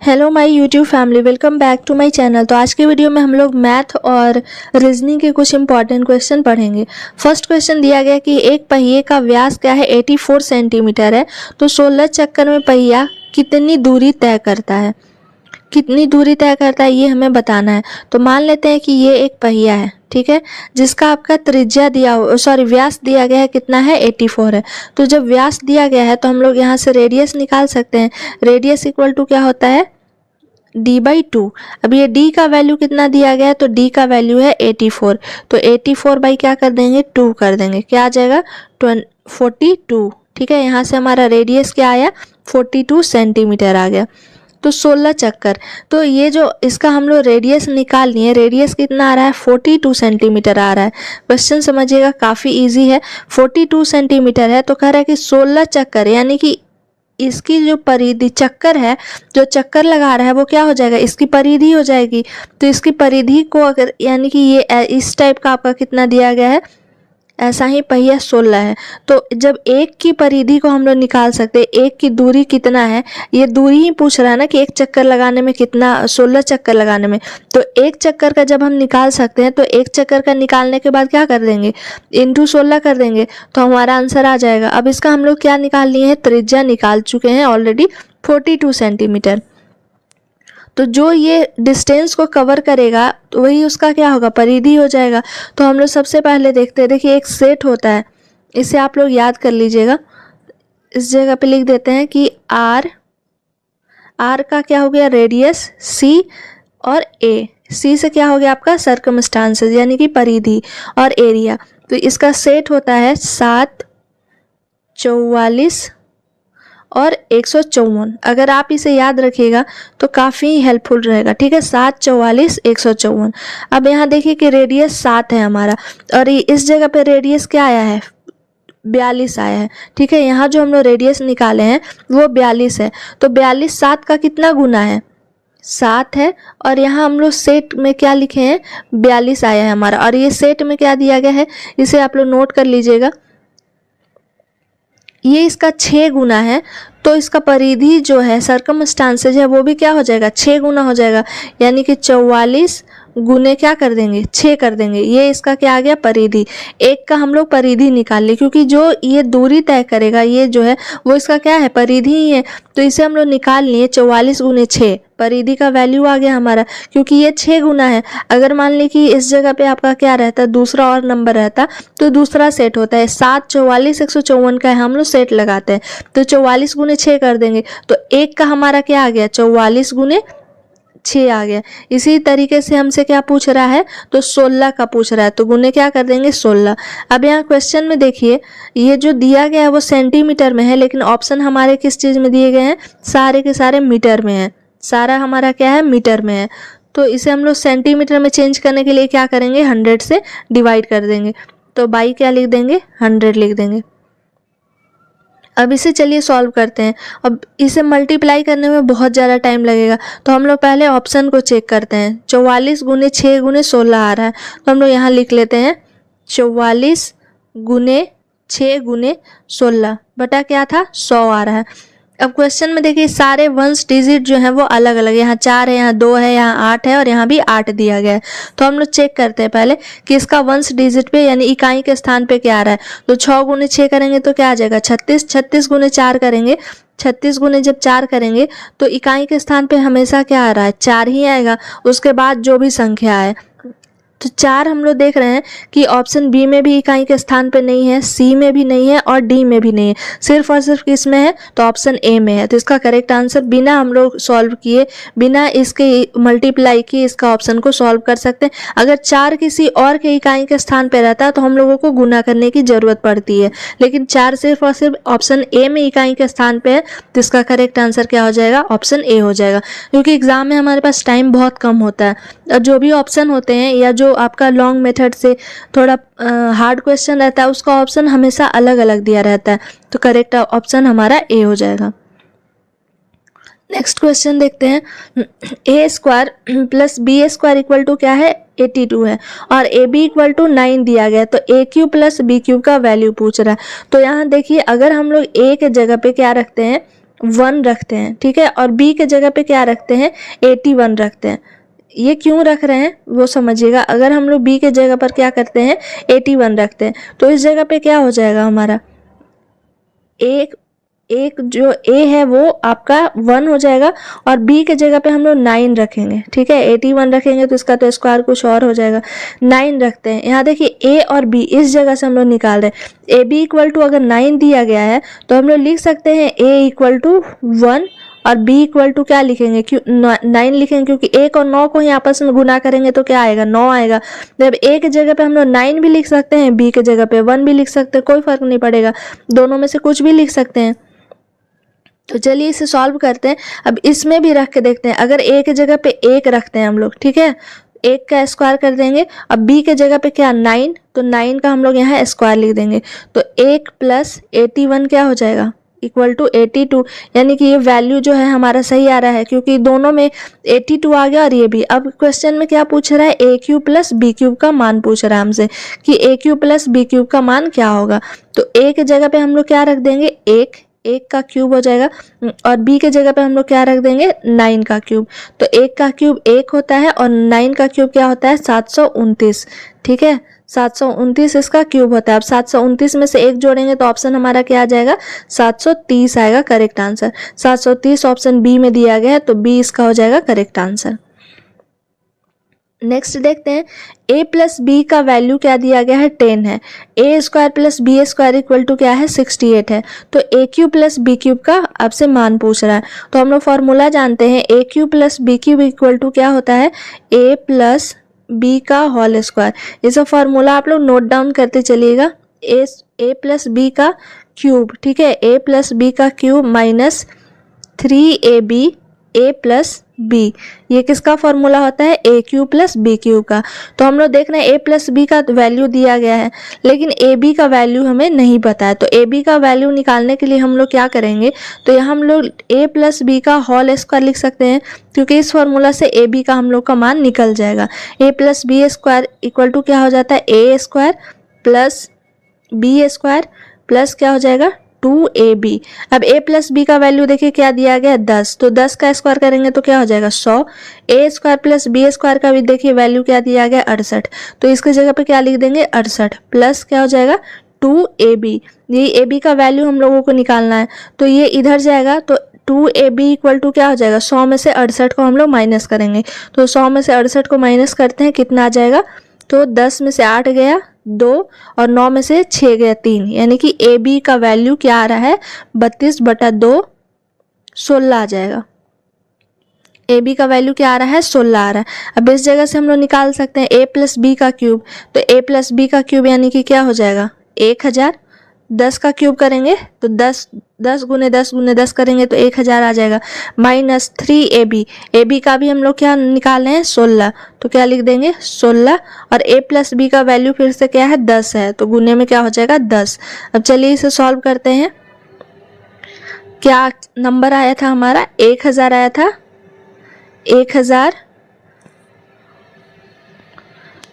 Hello my YouTube family, welcome back to my channel. तो आज के वीडियो में हम लोग मैथ और रीजनिंग के कुछ इंपॉर्टेंट क्वेश्चन पढ़ेंगे। फर्स्ट क्वेश्चन दिया गया कि एक पहिए का व्यास क्या है 84 सेंटीमीटर है, तो 16 चक्कर में पहिया कितनी दूरी तय करता है। कितनी दूरी तय करता है ये हमें बताना है। तो मान लेते हैं कि ये एक पहिया है, ठीक है, जिसका आपका त्रिज्या व्यास दिया गया है कितना है 84 है। तो जब व्यास दिया गया है तो हम लोग यहाँ से रेडियस निकाल सकते हैं। रेडियस इक्वल टू क्या होता है d/2। अब ये d का वैल्यू कितना दिया गया है, तो d का वैल्यू है 84। तो 84 बाई क्या कर देंगे 2 कर देंगे, क्या आ जाएगा 42। ठीक है, यहाँ से हमारा रेडियस क्या आया 42 सेंटीमीटर आ गया। तो 16 चक्कर, तो ये जो इसका हम लोग रेडियस निकालनी है, रेडियस कितना आ रहा है 42 सेंटीमीटर आ रहा है। क्वेश्चन समझिएगा काफ़ी इजी है। 42 सेंटीमीटर है तो कह रहा है कि 16 चक्कर, यानी कि इसकी जो परिधि चक्कर है, जो चक्कर लगा रहा है वो क्या हो जाएगा, इसकी परिधि हो जाएगी। तो इसकी परिधि को अगर, यानी कि ये इस टाइप का आपका कितना दिया गया है, ऐसा ही पहिया 16 है। तो जब एक की परिधि को हम लोग निकाल सकते हैं, एक की दूरी कितना है, ये दूरी ही पूछ रहा है ना कि एक चक्कर लगाने में कितना, 16 चक्कर लगाने में। तो एक चक्कर का जब हम निकाल सकते हैं तो एक चक्कर का निकालने के बाद क्या कर देंगे इंटू 16 कर देंगे, तो हमारा आंसर आ जाएगा। अब इसका हम लोग क्या निकाल लिए हैं, त्रिज्या निकाल चुके हैं ऑलरेडी 42 सेंटीमीटर। तो जो ये डिस्टेंस को कवर करेगा तो वही उसका क्या होगा, परिधि हो जाएगा। तो हम लोग सबसे पहले देखते हैं, देखिए एक सेट होता है, इसे आप लोग याद कर लीजिएगा। इस जगह पे लिख देते हैं कि आर का क्या हो गया रेडियस, सी और ए। सी से क्या हो गया आपका सर्कमस्टांसेस यानी कि परिधि, और एरिया। तो इसका सेट होता है 7, 44 और 154। अगर आप इसे याद रखिएगा तो काफ़ी हेल्पफुल रहेगा। ठीक है, 7, 44, 154। अब यहाँ देखिए कि रेडियस 7 है हमारा, और इस जगह पे रेडियस क्या आया है 42 आया है। ठीक है, यहाँ जो हम लोग रेडियस निकाले हैं वो 42 है। तो 42 7 का कितना गुना है 7 है, और यहाँ हम लोग सेट में क्या लिखे हैं 42 आया है हमारा, और ये सेट में क्या दिया गया है इसे आप लोग नोट कर लीजिएगा। ये इसका 6 गुना है, तो इसका परिधि जो है सर्कमस्टांसेज है वो भी क्या हो जाएगा 6 गुना हो जाएगा, यानी कि 44 गुने क्या कर देंगे 6 कर देंगे। ये इसका क्या आ गया परिधि। एक का हम लोग परिधि निकाल ले, क्योंकि जो ये दूरी तय करेगा ये जो है वो इसका क्या है परिधि ही है। तो इसे हम लोग निकाल लिए 44 गुने 6, परिधि का वैल्यू आ गया हमारा, क्योंकि ये 6 गुना है। अगर मान ली कि इस जगह पे आपका क्या रहता है दूसरा और नंबर रहता तो दूसरा सेट होता है 7, 44, 154 का है, हम लोग सेट लगाते हैं। तो 44 गुने 6 कर देंगे, तो एक का हमारा क्या आ गया 44 गुने 6 आ गया। इसी तरीके से हमसे क्या पूछ रहा है, तो 16 का पूछ रहा है, तो गुने क्या कर देंगे 16। अब यहाँ क्वेश्चन में देखिए ये जो दिया गया है वो सेंटीमीटर में है, लेकिन ऑप्शन हमारे किस चीज़ में दिए गए हैं, सारे के सारे मीटर में है। सारा हमारा क्या है मीटर में है। तो इसे हम लोग सेंटीमीटर में चेंज करने के लिए क्या करेंगे 100 से डिवाइड कर देंगे। तो बाई क्या लिख देंगे 100 लिख देंगे। अब इसे चलिए सॉल्व करते हैं। अब इसे मल्टीप्लाई करने में बहुत ज़्यादा टाइम लगेगा, तो हम लोग पहले ऑप्शन को चेक करते हैं। 44 गुने 6 गुने 16 आ रहा है, तो हम लोग यहाँ लिख लेते हैं 44 गुने 6 गुने 16 बटा क्या था 100 आ रहा है। अब क्वेश्चन में देखिए सारे वंस डिजिट जो है वो अलग अलग, यहाँ 4 है, यहाँ 2 है, यहाँ 8 है, और यहाँ भी 8 दिया गया है। तो हम लोग चेक करते हैं पहले कि इसका वंस डिजिट पे यानी इकाई के स्थान पे क्या आ रहा है। तो 6 गुने 6 करेंगे तो क्या आ जाएगा 36, 36 गुने 4 करेंगे, 36 गुने जब 4 करेंगे तो इकाई के स्थान पे हमेशा क्या आ रहा है 4 ही आएगा, उसके बाद जो भी संख्या है। तो 4 हम लोग देख रहे हैं कि ऑप्शन बी में भी इकाई के स्थान पे नहीं है, सी में भी नहीं है, और डी में भी नहीं है, सिर्फ और सिर्फ किस में है तो ऑप्शन ए में है। तो इसका करेक्ट आंसर बिना हम लोग सॉल्व किए, बिना इसके मल्टीप्लाई किए इसका ऑप्शन को सॉल्व कर सकते हैं। अगर 4 किसी और के इकाई के स्थान पे रहता तो हम लोगों को गुना करने की ज़रूरत पड़ती है, लेकिन 4 सिर्फ और सिर्फ ऑप्शन ए में इकाई के स्थान पर है, तो इसका करेक्ट आंसर क्या हो जाएगा ऑप्शन ए हो जाएगा। क्योंकि एग्जाम में हमारे पास टाइम बहुत कम होता है, और जो भी ऑप्शन होते हैं या जो आपका लॉन्ग मेथड से थोड़ा हार्ड क्वेश्चन रहता है उसका ऑप्शन हमेशा अलग अलग दिया रहता है। तो करेक्ट ऑप्शन हमारा ए हो जाएगा। नेक्स्ट क्वेश्चन देखते हैं। A square plus B square equal to क्या है 82 है, और ए बी इक्वल टू 9 दिया गया है। तो ए क्यूब प्लस बी क्यूब का वैल्यू पूछ रहा है। तो यहाँ देखिए अगर हम लोग ए के जगह पे क्या रखते हैं 1 रखते हैं, ठीक है, और b के जगह पे क्या रखते हैं 81 रखते हैं। ये क्यों रख रहे हैं वो समझिएगा। अगर हम लोग b के जगह पर क्या करते हैं 81 रखते हैं तो इस जगह पे क्या हो जाएगा हमारा एक जो a है वो आपका 1 हो जाएगा और b के जगह पे हम लोग 9 रखेंगे, ठीक है। 81 रखेंगे तो इसका तो स्क्वायर कुछ और हो जाएगा। 9 रखते हैं। यहाँ देखिए a और b इस जगह से हम लोग निकाल रहे हैं। ab इक्वल टू अगर 9 दिया गया है तो हम लोग लिख सकते हैं a इक्वल टू 1 और b इक्वल टू क्या लिखेंगे, क्यों 9 लिखेंगे, क्योंकि 1 और 9 को ही आपस में गुना करेंगे तो क्या आएगा 9 आएगा। जब a के जगह पे हम लोग 9 भी लिख सकते हैं, b के जगह पे 1 भी लिख सकते हैं, कोई फर्क नहीं पड़ेगा, दोनों में से कुछ भी लिख सकते हैं। तो चलिए इसे सॉल्व करते हैं। अब इसमें भी रख के देखते हैं। अगर a के जगह पे 1 रखते हैं हम लोग, ठीक है, 1 का स्क्वायर कर देंगे। अब b के जगह पे क्या 9, तो 9 का हम लोग यहाँ स्क्वायर लिख देंगे। तो 1 प्लस 81 क्या हो जाएगा इक्वल टू 82, यानी कि ये वैल्यू जो है हमारा सही आ रहा है क्योंकि दोनों में 82 आ गया और ये भी। अब क्वेश्चन में क्या पूछ रहा है A cube plus B cube का मान पूछ रहा है हमसे कि ए क्यूब प्लस बी क्यूब का मान क्या होगा। तो ए के जगह पे हम लोग क्या रख देंगे 1 का क्यूब हो जाएगा और b के जगह पे हम लोग क्या रख देंगे 9 का क्यूब। तो 1 का क्यूब 1 होता है और 9 का क्यूब क्या होता है 729, ठीक है, 729 इसका क्यूब होता है। अब 729 में से 1 जोड़ेंगे तो ऑप्शन हमारा क्या आ जाएगा 730 आएगा करेक्ट आंसर। 730 ऑप्शन बी में दिया गया है तो बी इसका हो जाएगा करेक्ट आंसर। नेक्स्ट देखते हैं a प्लस बी का वैल्यू क्या दिया गया है 10 है। a square plus B square equal to क्या है 68 है। तो a cube plus B cube का आपसे मान पूछ रहा है तो हम लोग फॉर्मूला जानते हैं a cube plus B cube equal to क्या होता है a प्लस बी का होल स्क्वायर। इसे फॉर्मूला आप लोग नोट डाउन करते चलिएगा। a प्लस बी का क्यूब, ठीक है, a प्लस बी का cube minus 3ab a plus B, ये किसका फॉर्मूला होता है A cube plus B cube का। तो हम लोग देख रहे हैं ए प्लस बी का वैल्यू दिया गया है लेकिन ए बी का वैल्यू हमें नहीं पता है। तो ए बी का वैल्यू निकालने के लिए हम लोग क्या करेंगे, तो यहाँ हम लोग ए प्लस बी का होल स्क्वायर लिख सकते हैं क्योंकि इस फॉर्मूला से ए बी का हम लोग का मान निकल जाएगा। A plus B square equal to क्या हो जाता है A square plus B square plus क्या हो जाएगा 2ab। अब a प्लस बी का वैल्यू देखिए क्या दिया गया 10, तो 10 का स्क्वायर करेंगे तो क्या हो जाएगा 100। a square plus B square का भी देखिए वैल्यू क्या दिया गया 68, तो इसके जगह पे क्या लिख देंगे 68 प्लस क्या हो जाएगा 2ab। ये ab का वैल्यू हम लोगों को निकालना है तो ये इधर जाएगा तो 2ab इक्वल टू क्या हो जाएगा 100 में से 68 को हम लोग माइनस करेंगे। तो 100 में से 68 को माइनस करते हैं कितना आ जाएगा, तो 10 में से 8 गया 2 और 9 में से 6 गया 3, यानी कि ए बी का वैल्यू क्या आ रहा है 32/2 16 आ जाएगा। ए बी का वैल्यू क्या आ रहा है 16 आ रहा है। अब इस जगह से हम लोग निकाल सकते हैं ए प्लस बी का क्यूब, तो ए प्लस बी का क्यूब यानी कि क्या हो जाएगा 1000। 10 का क्यूब करेंगे तो 10 गुने 10 गुने 10 करेंगे तो 1000 आ जाएगा माइनस 3ab। ए बी का भी हम लोग क्या निकाल रहे हैं 16, तो क्या लिख देंगे 16 और a प्लस बी का वैल्यू फिर से क्या है 10 है तो गुने में क्या हो जाएगा 10। अब चलिए इसे सॉल्व करते हैं। क्या नंबर आया था हमारा 1000 आया था। 1000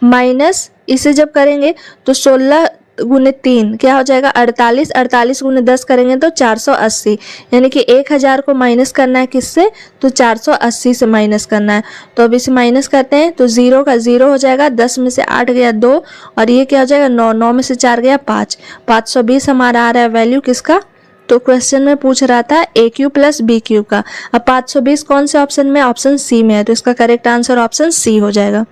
माइनस इसे जब करेंगे तो 16 गुने 3 क्या हो जाएगा 48। 48 गुने 10 करेंगे तो 480, यानी कि 1000 को माइनस करना है किससे, तो 480 से माइनस करना है। तो अब इसे माइनस करते हैं तो 0 का 0 हो जाएगा, 10 में से 8 गया 2 और ये क्या हो जाएगा 9, 9 में से 4 गया 5, 520 हमारा आ रहा है वैल्यू किसका, तो क्वेश्चन में पूछ रहा था ए क्यूब प्लस बी क्यूब का। अब 520 कौन से ऑप्शन में, ऑप्शन सी में है, तो इसका करेक्ट आंसर ऑप्शन सी हो जाएगा।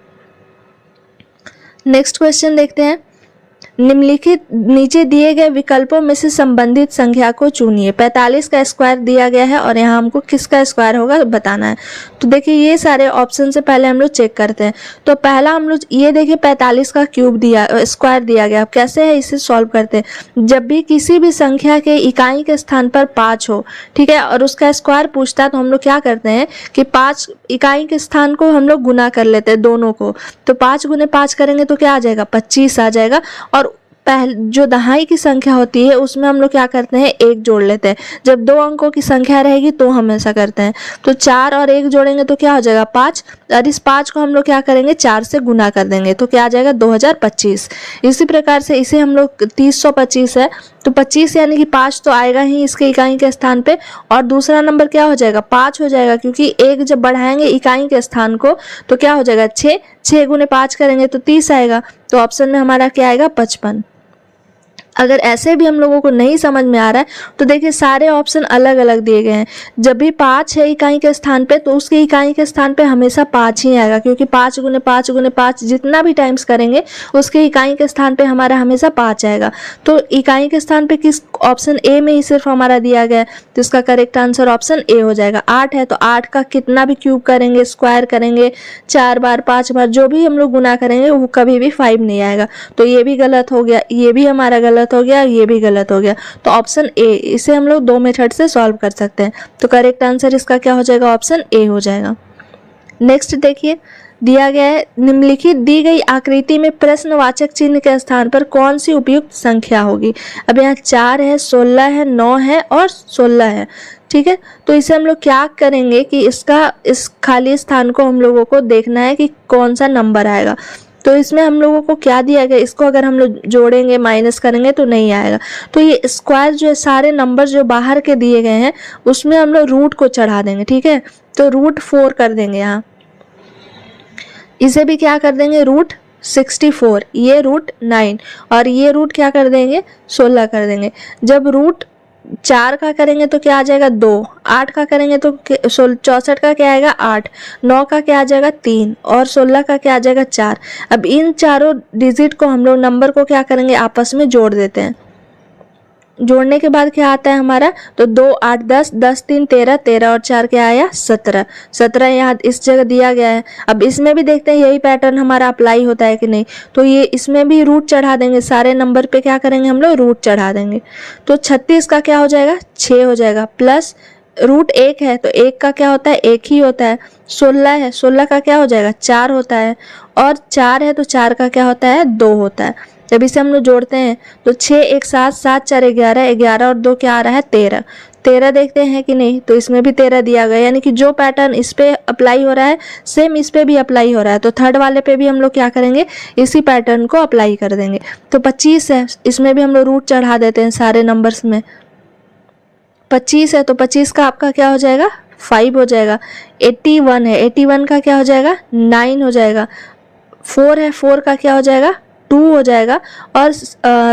नेक्स्ट क्वेश्चन देखते हैं। निम्नलिखित नीचे दिए गए विकल्पों में से संबंधित संख्या को चुनिए। 45 का स्क्वायर दिया गया है और यहाँ हमको किसका स्क्वायर होगा बताना है। तो देखिए ये सारे ऑप्शन से पहले हम लोग चेक करते हैं। तो पहला हम लोग ये देखिए 45 का क्यूब दिया स्क्वायर दिया गया। अब कैसे है इसे सॉल्व करते हैं। जब भी किसी भी संख्या के इकाई के स्थान पर 5 हो, ठीक है, और उसका स्क्वायर पूछता है तो हम लोग क्या करते हैं कि 5 इकाई के स्थान को हम लोग गुना कर लेते हैं दोनों को। तो 5 गुने 5 करेंगे तो क्या आ जाएगा 25 आ जाएगा। और पहले जो दहाई की संख्या होती है उसमें हम लोग क्या करते हैं 1 जोड़ लेते हैं। जब 2 अंकों की संख्या रहेगी तो हम ऐसा करते हैं। तो 4 और 1 जोड़ेंगे तो क्या हो जाएगा 5 और इस 5 को हम लोग क्या करेंगे 4 से गुना कर देंगे तो क्या आ जाएगा 2025। इसी प्रकार से इसे हम लोग 3025 है तो 25 यानी कि 5 तो आएगा ही इसके इकाई के स्थान पे, और दूसरा नंबर क्या हो जाएगा 5 हो जाएगा, क्योंकि एक जब बढ़ाएंगे इकाई के स्थान को तो क्या हो जाएगा 6, 6 गुने 5 करेंगे तो 30 आएगा। तो ऑप्शन में हमारा क्या आएगा 55। अगर ऐसे भी हम लोगों को नहीं समझ में आ रहा है तो देखिए सारे ऑप्शन अलग अलग दिए गए हैं। जब भी 5 है इकाई के स्थान पे तो उसके इकाई के स्थान पे हमेशा 5 ही आएगा, क्योंकि 5 गुने 5 गुने 5 जितना भी टाइम्स करेंगे उसके इकाई के स्थान पे हमारा हमेशा 5 आएगा। तो इकाई के स्थान पे किस ऑप्शन ए में ही सिर्फ हमारा दिया गया है, तो इसका करेक्ट आंसर ऑप्शन ए हो जाएगा। 8 है तो 8 का कितना भी क्यूब करेंगे, स्क्वायर करेंगे, 4 बार 5 बार जो भी हम लोग गुना करेंगे वो कभी भी 5 नहीं आएगा। तो ये भी गलत हो गया, ये भी हमारा गलत हो गया, ये भी गलत हो गया। तो ऑप्शन ए, इसे हम लोग 2 मेथड से सॉल्व कर सकते हैं। तो करेक्ट आंसर इसका क्या हो जाएगा ऑप्शन ए हो जाएगा। नेक्स्ट देखिए दिया गया है निम्नलिखित दी गई आकृति में प्रश्नवाचक चिन्ह के स्थान पर कौन सी उपयुक्त संख्या होगी। अब यहाँ 4 है, 16 है, 9 है और 16 है। ठीक है, तो इसे हम लोग क्या करेंगे कि इसका इस खाली स्थान को हम लोगों को देखना है कि कौन सा नंबर आएगा। तो इसमें हम लोगों को क्या दिया गया, इसको अगर हम लोग जोड़ेंगे माइनस करेंगे तो नहीं आएगा। तो ये स्क्वायर जो है सारे नंबर जो बाहर के दिए गए हैं उसमें हम लोग रूट को चढ़ा देंगे। ठीक है, तो √4 कर देंगे यहाँ, इसे भी क्या कर देंगे √64, ये √9 और ये रूट क्या कर देंगे 16 कर देंगे। जब √4 का करेंगे तो क्या आ जाएगा 2, 8 का करेंगे तो 64 का क्या आएगा 8, 9 का क्या आ जाएगा 3 और 16 का क्या आ जाएगा 4। अब इन चारों डिजिट को हम लोग नंबर को क्या करेंगे आपस में जोड़ देते हैं। जोड़ने के बाद क्या आता है हमारा, तो 2 8 10, 10 3 13, 13 और 4 क्या आया 17, 17 यहाँ इस जगह दिया गया है। अब इसमें भी देखते हैं यही पैटर्न हमारा अप्लाई होता है कि नहीं। तो ये इसमें भी रूट चढ़ा देंगे, सारे नंबर पे क्या करेंगे हम लोग रूट चढ़ा देंगे। तो 36 का क्या हो जाएगा 6 हो जाएगा, प्लस √1 है तो 1 का क्या होता है 1 ही होता है। 16 है, 16 का क्या हो जाएगा 4 होता है, और 4 है तो 4 का क्या होता है 2 होता है। जब इसे हम लोग जोड़ते हैं तो 6 1 7, 7 4 11, 11 और 2 क्या आ रहा है 13, 13 देखते हैं कि नहीं। तो इसमें भी 13 दिया गया, यानी कि जो पैटर्न इस पे अप्लाई हो रहा है सेम इस पे भी अप्लाई हो रहा है। तो थर्ड वाले पे भी हम लोग क्या करेंगे इसी पैटर्न को अप्लाई कर देंगे। तो 25 है, इसमें भी हम लोग रूट चढ़ा देते हैं सारे नंबर्स में। 25 है तो 25 का आपका क्या हो जाएगा 5 हो जाएगा। 81 है, 81 का क्या हो जाएगा 9 हो जाएगा। 4 है, 4 का क्या हो जाएगा 2 हो जाएगा, और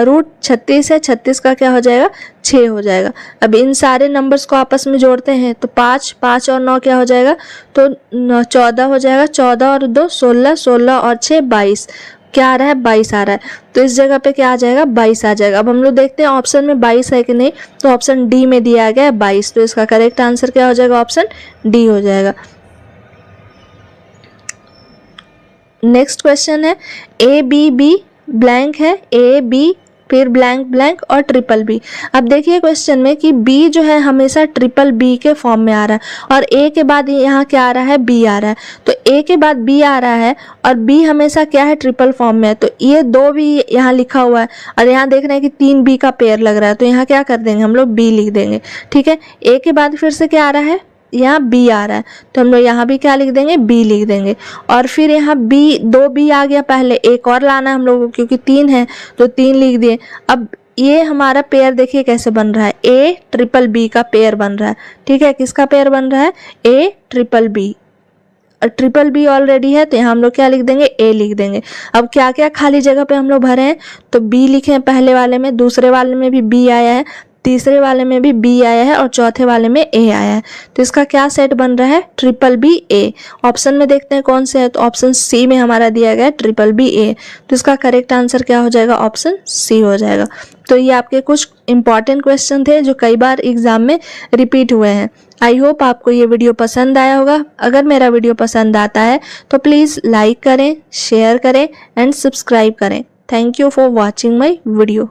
√36 है, 36 का क्या हो जाएगा 6 हो जाएगा। अब इन सारे नंबर्स को आपस में जोड़ते हैं तो 5 5 और 9 क्या हो जाएगा, तो 14 हो जाएगा। 14 और 2 16, 16 और 6 22, क्या आ रहा है 22 आ रहा है। तो इस जगह पे क्या आ जाएगा 22 आ जाएगा। अब हम लोग देखते हैं ऑप्शन में 22 है कि नहीं, तो ऑप्शन डी में दिया गया है 22, तो इसका करेक्ट आंसर क्या हो जाएगा ऑप्शन डी हो जाएगा। नेक्स्ट क्वेश्चन है ABB ब्लैंक है, AB फिर ब्लैंक ब्लैंक और BBB। अब देखिए क्वेश्चन में कि B जो है हमेशा BBB के फॉर्म में आ रहा है, और A के बाद यहाँ क्या आ रहा है B आ रहा है। तो A के बाद B आ रहा है और B हमेशा क्या है ट्रिपल फॉर्म में है। तो ये 2 भी यहाँ लिखा हुआ है, और यहाँ देख रहे हैं कि 3 B का पेयर लग रहा है, तो यहाँ क्या कर देंगे हम लोग B लिख देंगे। ठीक है, A के बाद फिर से क्या आ रहा है यहाँ B आ रहा है, तो हम लोग यहाँ भी क्या लिख देंगे B लिख देंगे। और फिर यहाँ B 2B आ गया, पहले एक और लाना है हम लोगों को क्योंकि 3 है तो 3 लिख दिए। अब ये हमारा पेयर देखिए कैसे बन रहा है, ABBB का पेयर बन रहा है। ठीक है, किसका पेयर बन रहा है ABBB, और BBB ऑलरेडी है तो यहाँ हम लोग क्या लिख देंगे A लिख देंगे। अब क्या क्या खाली जगह पे हम लोग भरे हैं, तो B लिखे हैं पहले वाले में, दूसरे वाले में भी B आया है, तीसरे वाले में भी B आया है, और चौथे वाले में A आया है। तो इसका क्या सेट बन रहा है BBBA। ऑप्शन में देखते हैं कौन से है, तो ऑप्शन सी में हमारा दिया गया है BBBA, तो इसका करेक्ट आंसर क्या हो जाएगा ऑप्शन सी हो जाएगा। तो ये आपके कुछ इंपॉर्टेंट क्वेश्चन थे जो कई बार एग्जाम में रिपीट हुए हैं। आई होप आपको ये वीडियो पसंद आया होगा। अगर मेरा वीडियो पसंद आता है तो प्लीज़ लाइक करें, शेयर करें एंड सब्सक्राइब करें। Thank you for watching my video.